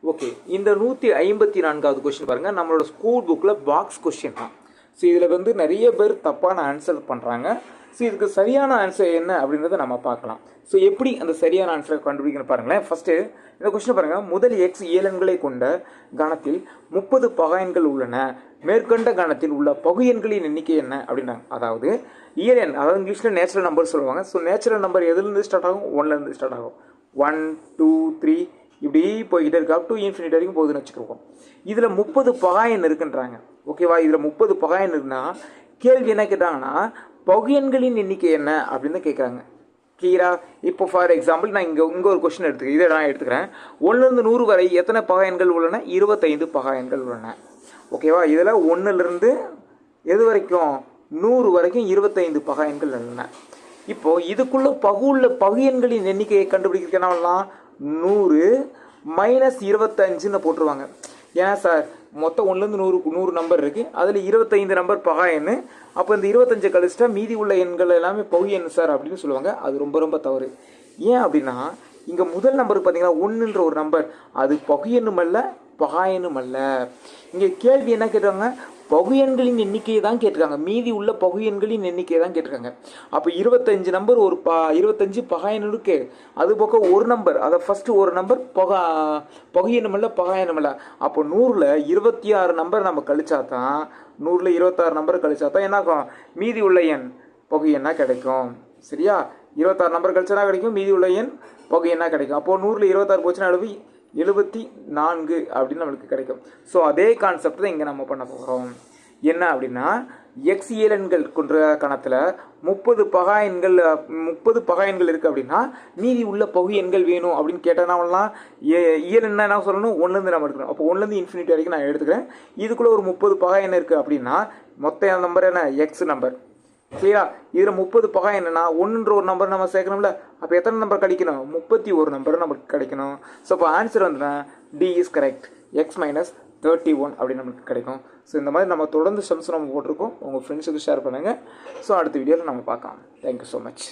Okay, இந்த 154வது question பாருங்கள், நம்மளோட ஸ்கூல் புக்கில் பாக்ஸ் கொஸ்டின் தான். ஸோ இதில் வந்து நிறைய பேர் தப்பான ஆன்சர் பண்ணுறாங்க. ஸோ இதுக்கு சரியான ஆன்சர் என்ன அப்படின்றத நம்ம பார்க்கலாம். ஸோ எப்படி அந்த சரியான ஆன்சரை கண்டுபிடிக்கணும் பாருங்களேன். ஃபஸ்ட்டு இந்த கொஸ்டின் பாருங்கள். முதல் எக்ஸ் இயலன்களை கொண்ட கணத்தில் 30 பகையன்கள் உள்ளன. மேற்கண்ட கணத்தில் உள்ள பகுயன்களின் எண்ணிக்கை என்ன அப்படின்னாங்க. அதாவது இயலன், அதாவது இங்கிலீஷில் நேச்சுரல் நம்பர் சொல்லுவாங்க. ஸோ நேச்சுரல் நம்பர் எதுலேருந்து ஸ்டார்ட் ஆகும்? 1லேருந்து ஸ்டார்ட் ஆகும். 1 2 3 இப்படி போய்கிட்டே இருக்கு, அப் டு இன்ஃபினிட்டி வரைக்கும் போகுதுன்னு வச்சுருக்கோம். இதில் 30 பகாயன் இருக்குன்றாங்க. ஓகேவா? இதில் 30 பகாயன் இருக்குன்னா கேள்வி என்ன கேட்டாங்கன்னா பகுயன்களின் எண்ணிக்கை என்ன அப்படின்னு தான் கேட்குறாங்க. கிளியரா? இப்போ ஃபார் எக்ஸாம்பிள் நான் இங்கே ஒரு கொஸ்டின் எடுத்துக்கிறேன். இதை நான் எடுத்துக்கிறேன். 1லேருந்து 100 வரை எத்தனை பகாயன்கள் உள்ளன? 25 பகாயன்கள் உள்ளன. ஓகேவா? இதில் 1லேருந்து எது வரைக்கும்? 100 வரைக்கும் 25 பகாயன்கள் உள்ளன. இப்போ இதுக்குள்ள பகுயன்களின் எண்ணிக்கையை கண்டுபிடிக்க என்ன பண்ணலாம்? 100 மைனஸ் 25ன்னு போட்டுருவாங்க. ஏன்னா சார் மொத்தம் 1லேருந்து 100 நம்பர் இருக்குது, அதில் 25 நம்பர் பகாயன்னு. அப்போ இந்த 25 கழிச்சிட்டா மீதி உள்ள எண்கள் எல்லாமே பகுயன் சார் அப்படின்னு சொல்லுவாங்க. அது ரொம்ப ரொம்ப தவறு. ஏன் அப்படின்னா இங்கே முதல் நம்பருக்கு பார்த்தீங்கன்னா 1ன்ற ஒரு நம்பர், அது பகுயனும் அல்ல பகாயனும் அல்ல. இங்கே கேள்வி என்ன கேட்டாங்க? பகுயன்களின் எண்ணிக்கையை தான் கேட்டிருக்காங்க. மீதி உள்ள பகுயன்களின் எண்ணிக்கையை தான் கேட்டிருக்காங்க. அப்போ 25 நம்பர் ஒரு 25 பகாயன் இருக்கு. அது பக்கம் ஒரு நம்பர், அதை ஃபஸ்ட்டு ஒரு நம்பர் பகுயனும் இல்லை பகாயனும் இல்லை. அப்போ 100ல் 26 நம்பர் நம்ம கழிச்சா தான், 100ல் 26 நம்பர் கழிச்சா தான் என்னாகும்? மீதி உள்ள எண் பகுயன்னா கிடைக்கும். சரியா? 26 நம்பர் கழிச்சா கிடைக்கும், மீதி உள்ள எண் பகுயன்னா கிடைக்கும். அப்போது 100ல் 26 போச்சுன்னா 74 அப்படின்னு நம்மளுக்கு கிடைக்கும். ஸோ அதே கான்செப்ட் தான் இங்கே நம்ம பண்ண போகிறோம். என்ன அப்படின்னா எக்ஸ் இயலன்கள் கொண்ட கணத்தில் 30 பகாயன்கள் இருக்குது அப்படின்னா மீதி உள்ள பகுயன்கள் வேணும் அப்படின்னு கேட்டால் பண்ணலாம். இயலன்னா என்ன சொல்லணும்? 1லேருந்து நம்ம எடுக்கணும். அப்போ 1லேருந்து இன்ஃபினிட்டி வரைக்கும் நான் எடுத்துக்கிறேன். இதுக்குள்ளே ஒரு 30 பகாயன் இருக்குது அப்படின்னா மொத்த நம்பர் என்ன? X number. கிளியரா? இதில் 30 பகை என்னன்னா 1ன்ற ஒரு நம்பர் நம்ம சேர்க்கணும்ல. அப்போ எத்தனை நம்பர் கிடைக்கணும்? 31 நம்பர் நமக்கு கிடைக்கணும். ஸோ அப்போ ஆன்சர் வந்துன்னா T is correct. X minus 31 அப்படின்னு நமக்கு கிடைக்கும். ஸோ இந்த மாதிரி நம்ம தொடர்ந்து சம்ஸ் நம்ம போட்டிருக்கோம். உங்கள் ஃப்ரெண்ட்ஸுக்கு ஷேர் பண்ணுங்கள். ஸோ அடுத்த வீடியோவில் நம்ம பார்க்கலாம். Thank you so much.